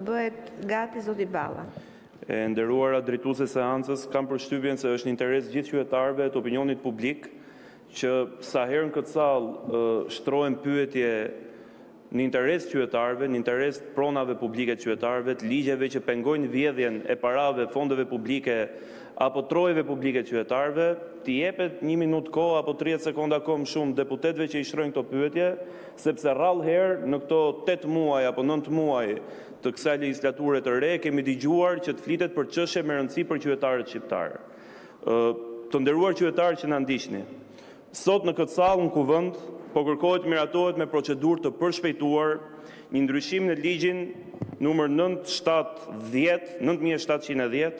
Bëhet gati zoti Balla. E nderuara drejtuese seancës, kam përshtypjen se është në interes gjithë qytetarëve të opinionit publik që sa herë në këtë sallë shtrohen pyetje në interes qytetarëve, në interes pronave publike të qytetarëve, të ligjeve që pengojnë vjedhjen e parave, fondeve publike apo trojeve publike të qytetarëve, t'i jepet 1 minutë kohë apo 30 sekonda kohë më shumë deputetëve që i shtrojnë këto pyetje, sepse rrallë herë në këto 8 muaj apo 9 muaj të kësaj legjislature të re kemi dëgjuar që të flitet për çështje me rëndësi për qytetarët shqiptar. Të nderuar qytetarë që na ndiqni, sot në këtë sallë në kuvend po kërkohet miratohet me procedurë të përshpejtuar një ndryshim në ligjin numër 9710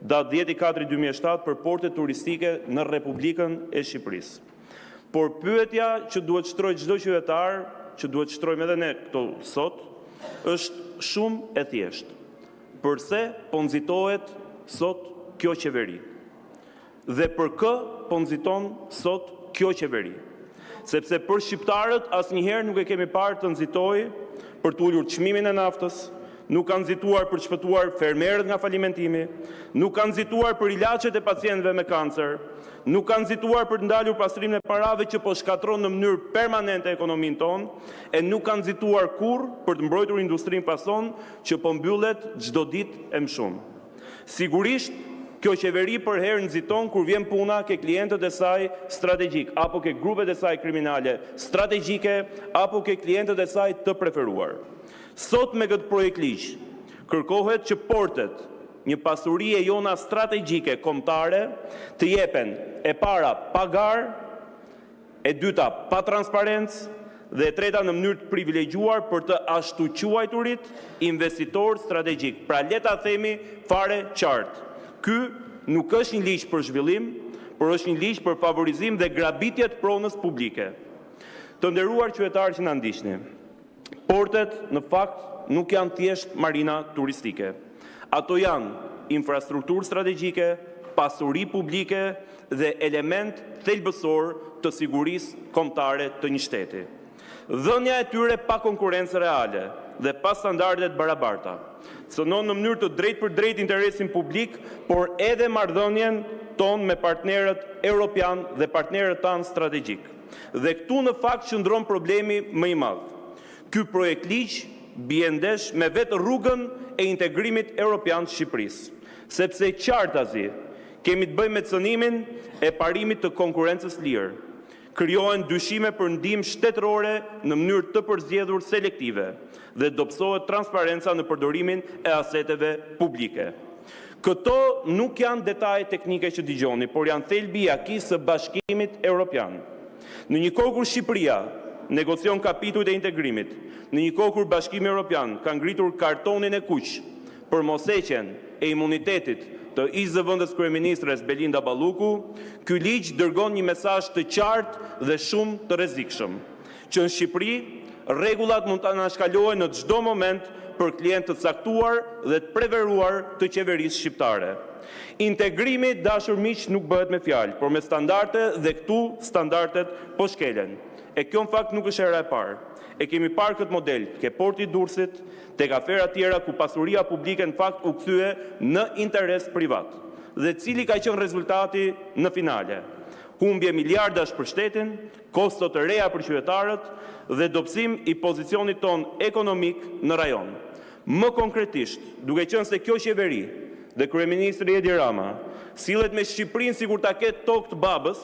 datë 10/4/2007 për portet turistike në Republikën e Shqipërisë. Por pyetja që duhet shtrojë çdo qytetar, që duhet shtrojmë edhe ne këto sot, është shumë e thjeshtë. Përse po nxitohet sot kjo qeveri? Dhe për kë po nxiton sot kjo qeveri? Sepse për shqiptarët asnjëherë nuk e kemi parë të nxitojë për të ulur çmimin e naftës, nuk kanë nxituar për të shpëtuar fermerët nga falimentimi, nuk kanë nxituar për ilaçet e pacientëve me kancer, nuk kanë nxituar për të ndalur pastrimin e parave që po shkatron në mënyrë permanente ekonominë tonë, e nuk kanë nxituar kurrë për të mbrojtur industrinë pason që po mbyllet çdo ditë e më shumë. Sigurisht, kjo qeveri për herë nxiton kur vjen puna ke klientët e saj strategjik, apo ke grupet e saj kriminale strategjike, apo ke klientët e saj të preferuar. Sot me këtë projekt ligj, kërkohet që portet, një pasuri e jona strategjike kombëtare, të jepen e para pa garë, e dyta pa transparencë dhe e treta në mënyrë të privilegjuar për të ashtu quajturit investitor strategjik. Pra le ta themi fare qartë. Ky nuk është një ligj për zhvillim, por është një ligj për favorizim dhe grabitje të pronës publike. Të nderuar qytetarë që na ndiqni, portet në fakt nuk janë thjesht marina turistike. Ato janë infrastrukturë strategjike, pasuri publike dhe element thelbësor të sigurisë kombëtare të një shteti. Dhënia e tyre pa konkurrencë reale dhe pa standarde të barabarta cënon në mënyrë të drejtë për drejtë interesin publik, por edhe marrëdhënien tonë me partnerët europian dhe partnerët tanë strategjik. Dhe këtu në fakt qëndron problemi më i madh. Ky projekt ligj bie ndesh me vetë rrugën e integrimit europian të Shqipërisë, sepse qartazi kemi të bëjmë me cënimin e parimit të konkurrencës lirë. Krijohen dyshime për ndihmë shtetërore në mënyrë të përzgjedhur selektive dhe dobësohet transparenca në përdorimin e aseteve publike. Këto nuk janë detaje teknike që dëgjoni, por janë thelbi i akisë së Bashkimit Evropian. Në një kohë kur Shqipëria negocion kapitujt e integrimit, në një kohë kur Bashkimi Evropian ka ngritur kartonin e kuq për mosheqjen e imunitetit të ish-zëvendës kryeministres Belinda Balluku, ky ligj dërgon një mesazh të qartë dhe shumë të rrezikshëm, që në Shqipëri rregullat mund të anashkalohen në çdo moment për klientë të caktuar dhe të preferuar të qeverisë shqiptare. Integrimi, dashur miq, nuk bëhet me fjalë, por me standarde dhe këtu standardet po shkelen. E kjo në fakt nuk është hera e parë. E kemi parë këtë model ke porti i Durrësit, tek afera tjera ku pasuria publike në fakt u kthye në interes privat. Dhe cili ka qenë rezultati në finale? Humbje miliardash për shtetin, kosto të reja për qytetarët dhe dobësim i pozicionit ton ekonomik në rajon. Më konkretisht, duke qenë se kjo qeveri dhe kryeministri Edi Rama sillet me Shqipërinë sikur ta ketë tokë të babës,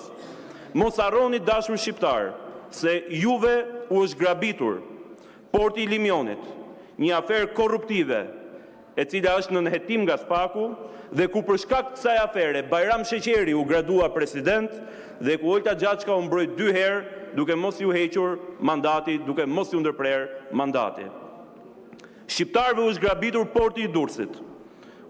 mos harroni dashur shqiptar se juve u është grabitur porti i Limionit, një aferë korruptive e cila është në nënhetim nga Spaku dhe ku për shkak të kësaj afere Bajram Sheqeri u gradua president dhe ku Olta Gjaçka u mbrojt 2 herë duke mos iu hequr mandati, duke mos iu ndërprer mandati. Shqiptarëve u është grabitur porti i Durrësit.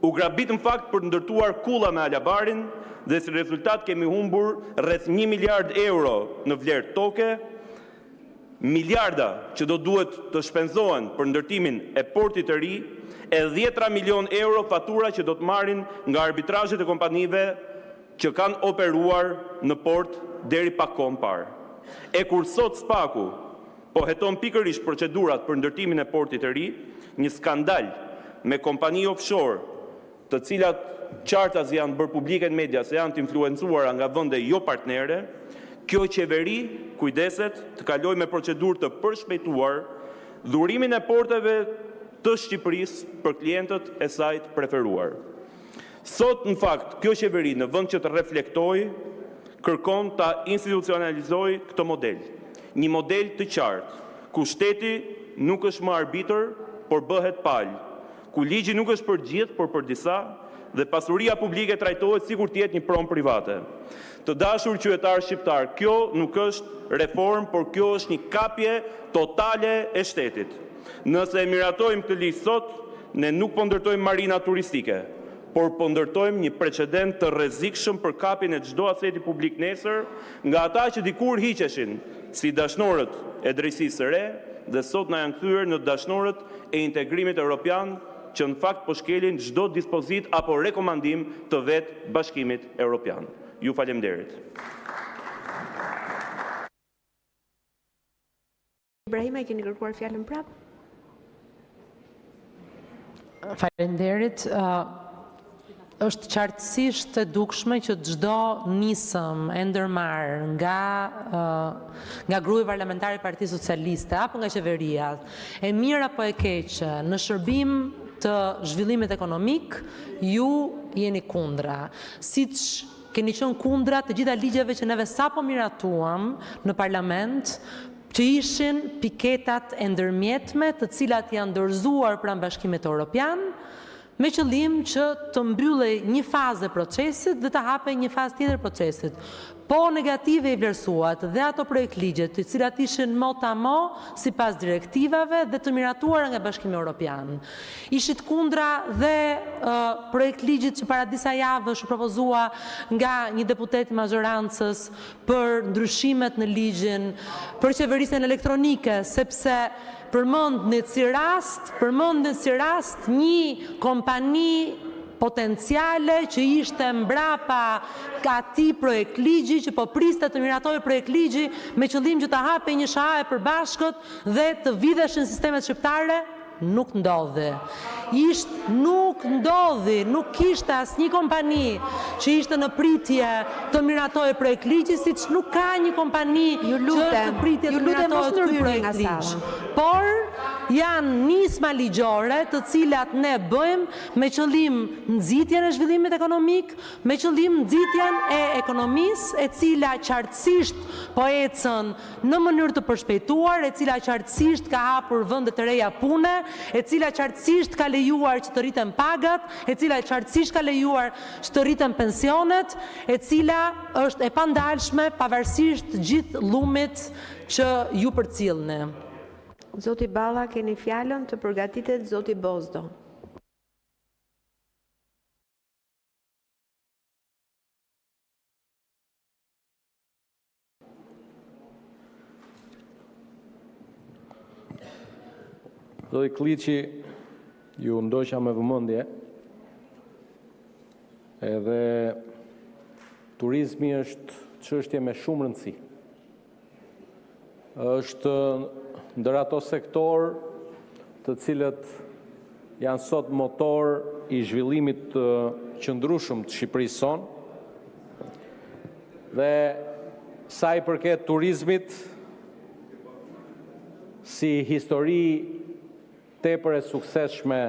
U grabit në fakt për të ndërtuar kulla me Alabarin dhe si rezultat kemi humbur rreth 1 miliard euro në vlerë toke, miliarda që do duhet të shpenzohen për ndërtimin e portit të ri, e 10 milion euro fatura që do të marrin nga arbitrazhet e kompanive që kanë operuar në port deri pak kohë më parë. E kur sot Spaku po heton pikërisht procedurat për ndërtimin e portit të ri, një skandal me kompani offshore, të cilat qartas janë bërë publike në media se janë të influencuara nga vende jo partnere, kjo qeveri kujdeset të kalojë me procedurë të përshpejtuar dhurimin e porteve të Shqipërisë për klientët e saj të preferuar. Sot, në fakt, kjo qeveri në vend që të reflektojë, kërkon ta institucionalizojë këtë model. Një model të qartë, ku shteti nuk është më arbitër, por bëhet palë, ku ligji nuk është për gjithë, por për disa, dhe pasuria publike trajtohet sikur të jetë një pronë private. Të dashur qytetarë shqiptar, kjo nuk është reformë, por kjo është një kapje totale e shtetit. Nëse e miratojmë këtë ligj sot, ne nuk po ndërtojmë marina turistike, por po ndërtojmë një precedent të rrezikshëm për kapjen e çdo aseti publik nesër nga ata që dikur hiqeshin si dashnorët e drejtësisë së re dhe sot na janë kthyer në dashnorët e integrimit evropian që në fakt po shkelin çdo dispozit apo rekomandim të vetë Bashkimit Evropian. Ju faleminderit. Ibrahima, keni kërkuar fjalën prap? Faleminderit. Është qartësisht e dukshme që çdo nisëm e ndërmarr nga grupi parlamentar i Partisë Socialiste apo nga qeveria, e mirë apo e keqe, në shërbim të zhvillimit ekonomik, ju jeni kundra. Siç keni qenë kundra të gjitha ligjeve që neve sapo miratuam në parlament, që ishin piketat e ndërmjetme të cilat janë dorëzuar pranë Bashkimit Evropian, me qëllim që të mbyllej një fazë e procesit dhe të hapej një fazë tjetër procesit. Po negative i vlerësuat dhe ato projekt ligjet, të cilat ishin mo sipas direktivave dhe të miratuara nga Bashkimi Evropian. Ishit kundra dhe projekt ligjit që para disa javësh u propozua nga një deputet i majorancës për ndryshimet në ligjin për qeverisjen elektronike, sepse përmendet si rast një kompani potenciale që ishte mbrapa atij projekt ligji, që po priste të miratojë projekt ligji me qëllim që të hapej një shaha e përbashkët dhe të vidheshin sistemet shqiptare, nuk ndodhi. Nuk kishte asnjë kompani që ishte në pritje të miratojë projekt ligji, siç nuk ka një kompani që është në pritje të miratojë ky projekt ligj. Por janë nisma ligjore të cilat ne bëjmë me qëllim nxitjen e zhvillimit ekonomik, me qëllim nxitjen e ekonomisë, e cila qartësisht po ecën në mënyrë të përshpejtuar, e cila qartësisht ka hapur vende të reja pune, e cila qartësisht ka lejuar që të rriten pagat, e cila qartësisht ka lejuar që të rriten pensionet, e cila është e pandalshme pavarësisht gjithë llumit që ju përcjellni. Zoti Balla, keni fjalën, të përgatitet zoti Bozdo. Zoti Kliçi, ju ndoqa me vëmendje, edhe turizmi është çështje me shumë rëndësi. Është ndër ato sektor të cilët janë sot motor i zhvillimit të qëndrueshëm të Shqipërisë sonë, dhe sa i përket turizmit si histori tepër e suksesshme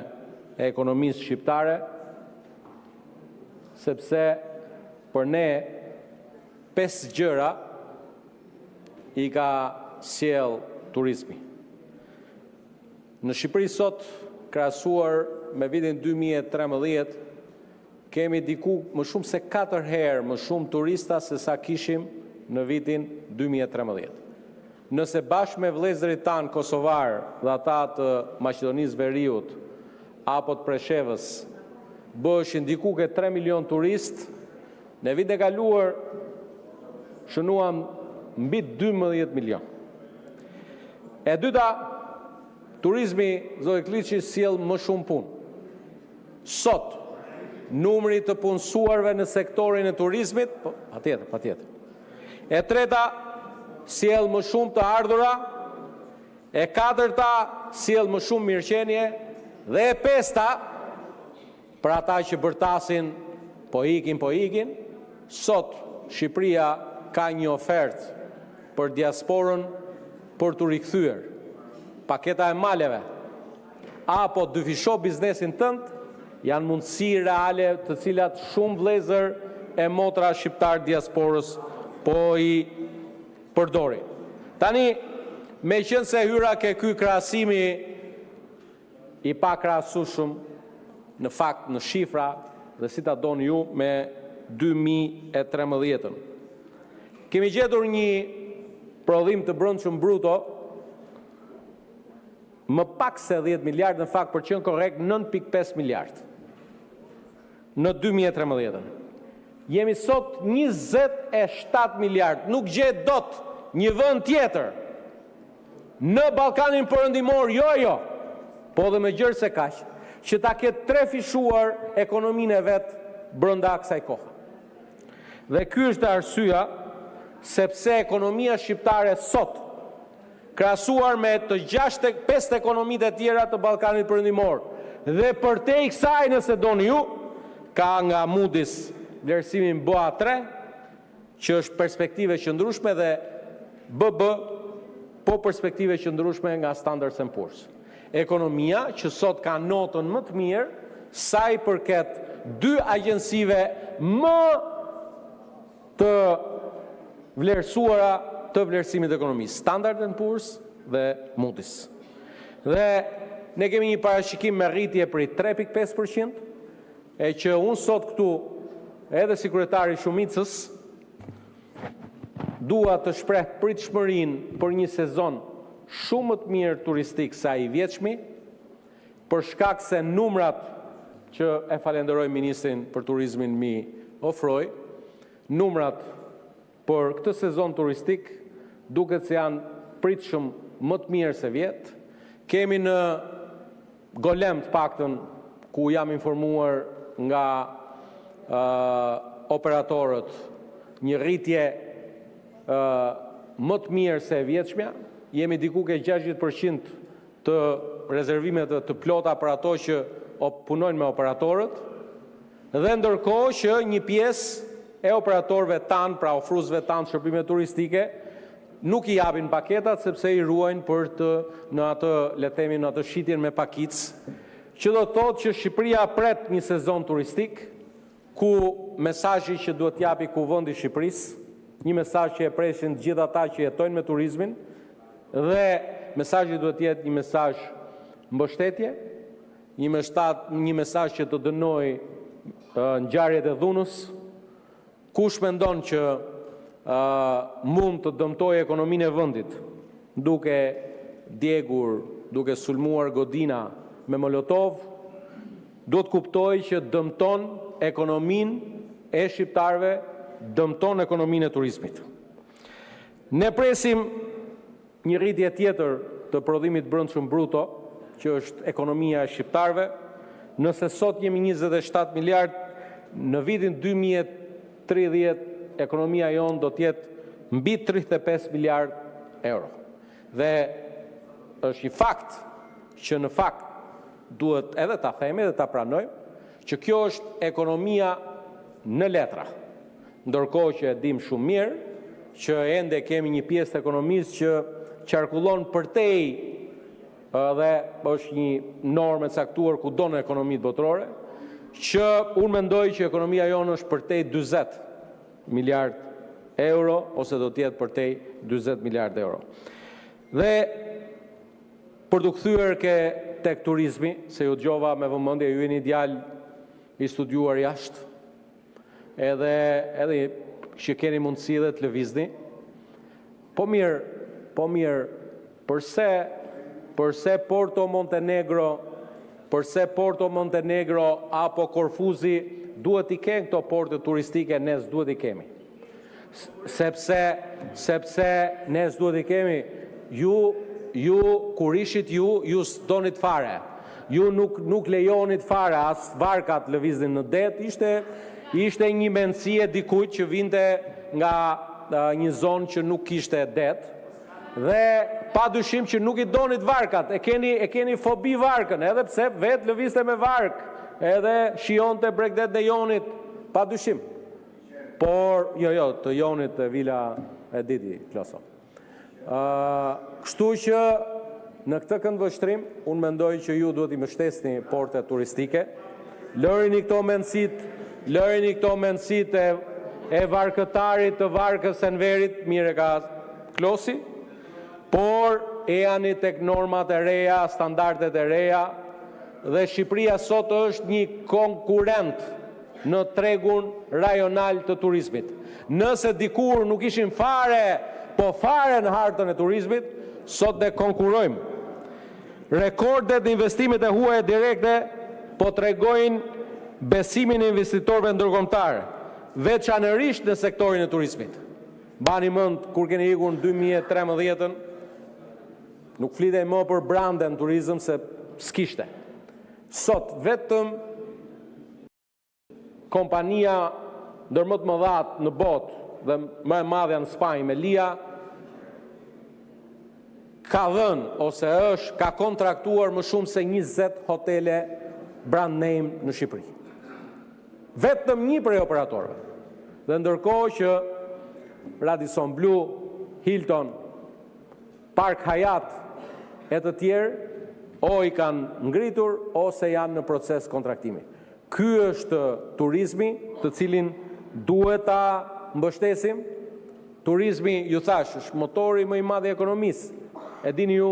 e ekonomisë shqiptare, sepse për ne 5 gjëra i ka sjell turizmi. Në Shqipëri sot, krahasuar me vitin 2013, kemi diku më shumë se 4 herë më shumë turista se sa kishim në vitin 2013. Nëse bashkë me vëllezërit tanë kosovar dhe ata të Maqedonisë Veriut apo të Preshevës bëheshin diku ke 3 milion turist, në vitin e kaluar shënuam mbi 12 milion. E dyta, turizmi, zoti Kliçi, sjell më shumë punë. Sot, numri të punësuarve në sektorin e turizmit, patjetër. E treta, sjell më shumë të ardhura. E katërta, sjell më shumë mirëqenie. Dhe e pesta, për ata që bërtasin, po ikin, sot Shqipëria ka një ofertë për diasporën për të rikthyer. Paketa e maleve, apo dyfisho biznesin tënd, janë mundësi reale të cilat shumë vëllezër e motra shqiptar diasporës po i përdori. Tani, me qenë se hyra ke ky krahasimi i pa krahasueshëm në fakt në shifra dhe si ta doni ju me 2013. Kemi gjetur një prodhim të brendshëm bruto më pak se 10 miliard, në fakt për qenë korrekt 9.5 miliard në 2013. Jemi sot 27 miliard, nuk gjet dot një vend tjetër në Ballkanin Perëndimor, jo, po dhe më gjërë se kaq, që ta ketë trefishuar ekonominë e vet brenda kësaj kohe. Dhe ky është arsyeja sepse ekonomia shqiptare sot, krahasuar me të 5 ekonomitë e tjera të Ballkanit Perëndimor, dhe përtej kësaj, nëse doni ju, ka nga Moody's vlerësimin BA3, që është perspektive qëndrueshme, dhe BB po perspektive qëndrueshme nga Standard & Poor's. Ekonomia që sot ka notën më të mirë sa i përket 2 agjensive më të vlerësuara të vlerësimit të ekonomisë, Standard & Poor's dhe Moody's. Dhe ne kemi një parashikim me rritje për 3.5%, e që unë sot këtu, edhe si kryetari shumicës, dua të shpreh pritshmërinë për një sezon shumë më të mirë turistik sa i vjetshmi, për shkak se numrat që e falenderoj ministrin për turizmin mi ofroi, numrat për këtë sezon turistik duket se janë pritshëm më të mirë se vjet. Kemi në Golem të paktën, ku jam informuar nga operatorët, një rritje më të mirë se e vjetshmja. Jemi diku ke 60% të rezervimet të plota për ato që punojnë me operatorët, dhe ndërkohë që një pjesë e operatorëve tanë, pra ofruesve tanë shërbime turistike, nuk i japin paketat sepse i ruajnë për të në atë, le të themi, në atë shitjen me pakicë, që do të thotë që Shqipëria pret një sezon turistik ku mesazhi që duhet japi Kuvendi i Shqipërisë, një mesazh që e presin gjithë ata që jetojnë me turizmin, dhe mesazhi duhet jetë një mesazh mbështetje, një mesazh që të dënoj ngjarjet e dhunës. Kush mendon që mund të dëmtojë ekonominë e vendit duke djegur, duke sulmuar godina me molotov, duhet kuptoj që dëmton ekonominë e shqiptarëve, dëmton ekonominë e turizmit. Ne presim një rritje tjetër të prodhimit brendshëm bruto, që është ekonomia e shqiptarëve. Nëse sot jemi 27 miliard, në vitin 2030 ekonomia jonë do të jetë mbi 35 miliard euro. Dhe është i fakt që në fakt duhet edhe ta themi dhe ta pranojmë që kjo është ekonomia në letra. Ndërkohë që e dim shumë mirë që ende kemi një pjesë të ekonomisë që qarkullon përtej dhe është një normë e caktuar kudo në ekonomitë botërore, që unë mendoj që ekonomia jonë është përtej 40 miliard euro, ose do të jetë përtej 40 miliard euro. Dhe për të kthyer tek turizmi, se ju dëgjova me vëmendje, ju jeni djalë i studiuar jashtë, edhe që keni mundësi dhe të lëvizni. Po mirë, përse Porto Montenegro apo Korfuzi duhet i kenë këto porte turistike, ne s'duhet i kemi. Sepse ne s'duhet i kemi, ju kur ishit ju s'donit fare. Ju nuk lejonit fare, as varkat lëviznin në det, ishte një mendësie dikujt që vinte nga një zonë që nuk kishte det, dhe pa dyshim që nuk I donit varkat, e keni fobi varkën, edhe pse vetë lëviste me vark, edhe shionte Bregdet në Jonit, pa dyshim. Por, jo, të Jonit e Vila e Diti, Kloso. Kështu që në këtë këndvështrim, unë mendoj që ju duhet I mbështesni portet turistike, lërini këto mendësit e varkëtarit të varkës Enverit, mire ka Klosi, por e janë tek normat e reja, standardet e reja, dhe Shqipëria sot është një konkurent në tregun rajonal të turizmit. Nëse dikur nuk ishim fare në hartën e turizmit, sot ne konkurojmë. Rekordet në investimet e huaja direkte po tregojnë besimin e investitorëve ndërkombëtar, veçanërisht në sektorin e turizmit. Bani mend kur keni ikur në 2013-ën, nuk flitej më për branden turizëm se s'kishte. Sot vetëm kompania ndër më të mëdhat në botë dhe më e madhja në Spanjë, Melia, ka dhënë ose ka kontraktuar më shumë se 20 hotele brand name në Shqipëri. Vetëm një prej operatorëve. Dhe ndërkohë që Radisson Blu, Hilton, Park Hyatt e të tjerë o I kanë ngritur ose janë në proces kontraktimi. Ky është turizmi të cilin duhet ta mbështesim. Turizmi, ju thash, është motori më I madh I ekonomisë. E dini ju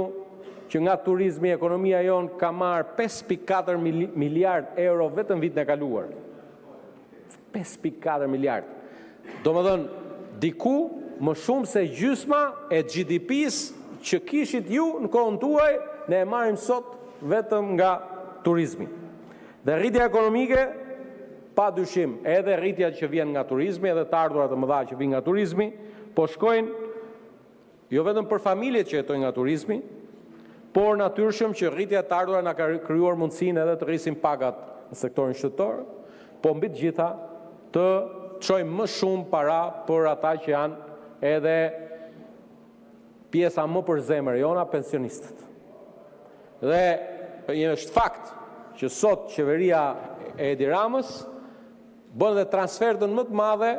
që nga turizmi ekonomia jonë ka marrë 5.4 miliard euro vetëm vitin e kaluar. 5.4 miliard. Do më dhënë, diku më shumë se gjysma e GDP-s që kishit ju në kohën tuaj, ne e marrim sot vetëm nga turizmi. Dhe rritja ekonomike, pa dyshim, edhe rritja që vjen nga turizmi, edhe të ardhurat të mëdha që vjen nga turizmi, po shkojnë jo vetëm për familjet që jetojnë nga turizmi, por natyrshëm që rritja të ardhurat na ka krijuar mundësinë edhe të rrisim pagat në sektorin shtetëror, po mbi të gjitha të çojmë më shumë para për ata që janë edhe pjesa më për zemër jona, pensionistët. Dhe është fakt që sot qeveria e Edi Ramës bën dhe transfertën më të madhe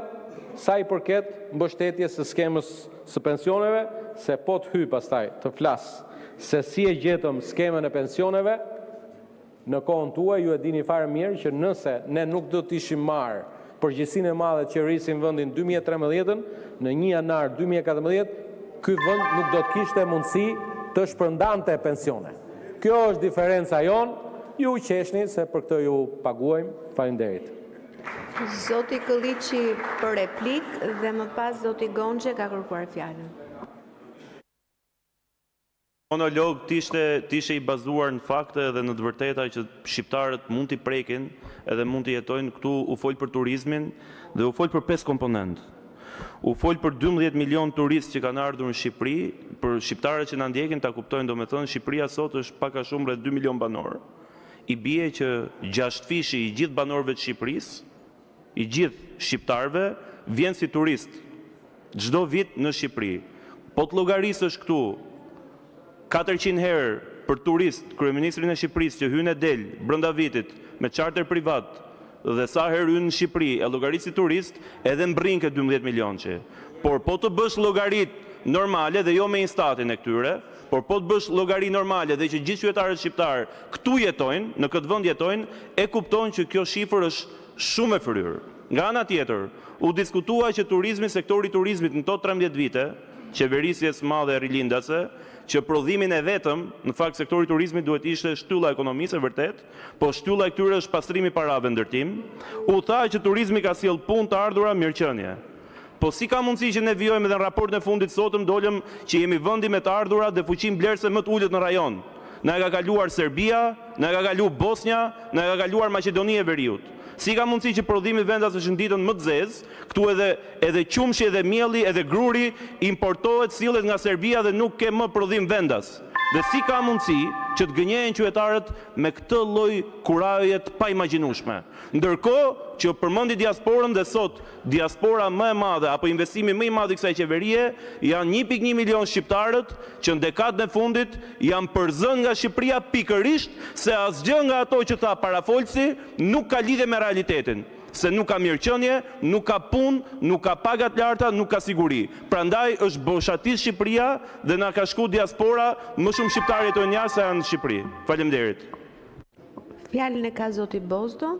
sa I përket mbështetjes së skemës së pensioneve, se po të hyj pastaj të flas se si e gjetëm skemën e pensioneve, në kohën tuaj ju e dini fare mirë që nëse ne nuk do të ishim marrë përgjegjësinë e madhe që rrisim vendin 2013-ën, në 1 janar 2014, ky vend nuk do të kishte mundësi të shpërndante pensione. Kjo është diferenca jonë, ju qeshni se për këtë ju paguajmë. Faleminderit. Zoti Këlliçi për replik dhe më pas zoti Gonxhe ka kërkuar fjalën. Monolog t'ishte I bazuar në fakte dhe në të vërteta që shqiptarët mund t'i prekin edhe mund t'i jetojnë këtu. U fol për turizmin dhe u fol për 5 komponent. U fol për 12 milion turistë që kanë ardhur në Shqipëri, për shqiptarët që na ndjekin ta kuptojnë, domethënë Shqipëria sot është pak a shumë rreth 2 milion banor. I bie që 6 fishi I gjithë banorëve të Shqipërisë, I gjithë shqiptarëve vjen si turist çdo vit në Shqipëri. Po të llogarisësh këtu 400 herë për turist kryeministrin e Shqipërisë që hyn e del brenda vitit me charter privat dhe sa herë hyn në Shqipëri e llogarisë turist, edhe mbrin ke 12 milionçe. Por po të bësh llogarit normale dhe jo me instatin e këtyre, por po të bësh llogari normale dhe që gjithë qytetarët shqiptar këtu jetojnë, në këtë vend jetojnë, e kuptojnë që kjo shifër është shumë e fryrë. Nga ana tjetër, u diskutua që turizmi, sektori turizmit në to 13 vite, qeverisjes madhe e rilindase, që prodhimin e vetëm, në fakt sektori turizmit duhet ishte shtylla e ekonomisë, vërtet, po shtylla e këtyre është pastrimi parave, ndërtim. U tha që turizmi ka sjell punë të ardhura, mirëqenie. Po si ka mundësi që ne vijojmë edhe në raportin e fundit sotëm dolëm që jemi vendi me të ardhurat dhe fuqinë blerëse më të ulët në rajon. Na ka kaluar Serbia, na ka kaluar Bosnia, na ka kaluar Maqedonia e Veriut. Si ka mundësi që prodhimi vendas është nditën më të zezë, këtu edhe qumshi, edhe mielli, edhe gruri importohet, sillet nga Serbia dhe nuk ke më prodhim vendas. Dhe si ka mundësi që të gënjehen qytetarët me këtë lloj kuraje të paimagjinueshme. Ndërkohë që përmendi diasporën dhe sot diaspora më e madhe apo investimi më i madh i kësaj qeverie janë 1.1 milion shqiptarët që në dekadën e fundit janë përzënë nga Shqipëria pikërisht se asgjë nga ato që tha parafolsi nuk ka lidhje me realitetin. Se nuk ka mirëqenie, nuk ka punë, nuk ka pagat larta, nuk ka siguri. Prandaj është boshatis Shqipëria dhe na ka shku diaspora, më shumë shqiptarë jetojnë jashtë se janë në Shqipëri. Faleminderit. Fjalën e ka zoti Bozdo.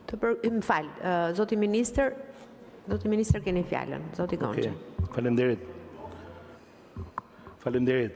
Më fal, zoti ministër keni fjalën, zoti Gonxha. Faleminderit. Faleminderit.